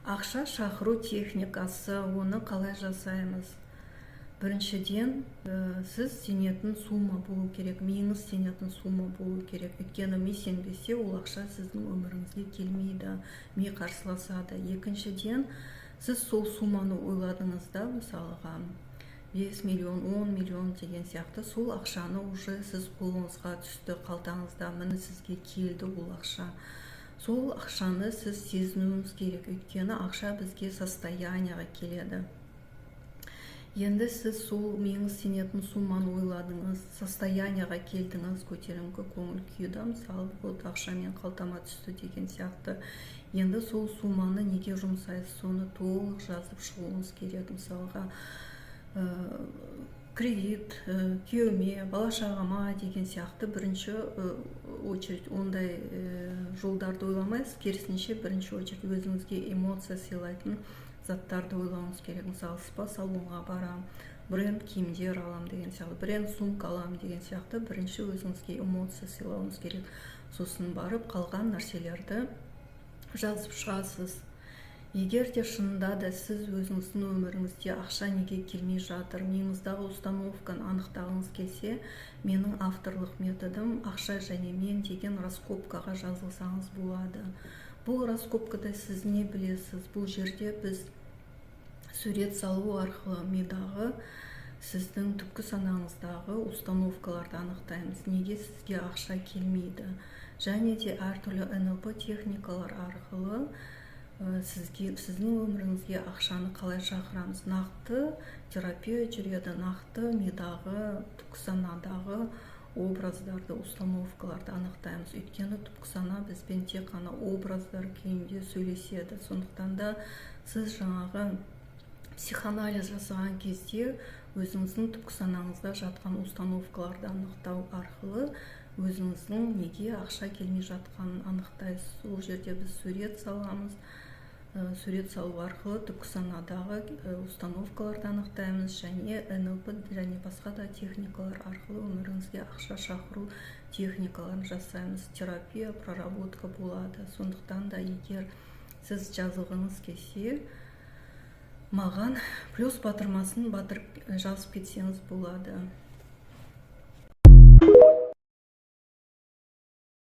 Ақша шақыру техникасы, оны қалай жасаймыз? Біріншіден, сіз сенетін сумма болу керек, миыңыз сенетін сумма болу керек. Өйткені ми сенбесе, ол ақша сіздің өміріңізге келмейді, ми қарсыласады. Екіншіден, сіз сол сумманы ойладыңыз да, мысалға 5 миллион, 10 миллион деген сияқты, сол ақшаны уже сіз қолыңызға түсті, қалтаңызда, міне сізге келді ол ақша. Сол ақшаны сіз сезінуіңіз керек, өйткені ақша бізге состояниеға келеді. Енді сіз сол миыңыз сенетін сумманы ойладыңыз, состояниеға келдіңіз, көтеріңкі көңіл күйді, мысалы, вот ақшамен қалтама түсті деген сияқты. Енді сол сумманы неге жұмсайсыз, соны толық жазып шығуыңыз керек. Мысалға, кредит, күйеуіме, бала-шағама деген сияқты бірінші очередь ондай жолдарды ойламайсыз, керісінше бірінші очередь өзіңізге эмоция сыйлайтын заттарды ойлауыңыз керек. Мысалы, спа-салонға барам, бренд киімдер алам деген сияқты, бренд сумка алам деген сияқты, бірінші өзіңізге эмоция сыйлауыңыз керек. Сосын барып қалған нәрселерді жазып шығасыз. Егер де шынында да сіз өзіңіздің өміріңізде ақша неге келмей жатыр, миыңыздағы установканы анықтағыңыз келсе, менің авторлық методым ақша және мен деген раскопкаға жазылсаңыз болады. Бұл раскопкада сіз не білесіз? Бұл жерде біз сурет салу арқылы мидағы сіздің түпкі санаңыздағы установкаларды анықтаймыз. Неге сізге ақша келмейді? Және де әртүрлі НЛП техникалар арқылы сіздің өміріңізге ақшаны қалай шақырамыз. Нақты терапия жүреді, нақты мидағы, түпкі санадағы образдарды, установкаларды анықтаймыз. Өйткені түпкі сана бізбен тек қана образдар күйінде сөйлеседі. Сондықтан да сіз жаңағы психоанализ жасаған кезде өзіңіздің түпкі санаңызда жатқан установкаларды анықтау арқылы өзіңіздің неге ақша келмей жатқанын анықтайсыз. Ол жерде біз сурет саламыз. Сурет салу арқылы түпкі санадағы установкаларды анықтаймыз, және НЛП және басқа да техникалар арқылы өміріңізге ақша шақыру техникаларын жасаймыз. Терапия, проработка болады. Сондықтан да егер сіз жазылғыңыз келсе, маған плюс батырмасын батырып жазып кетсеңіз болады.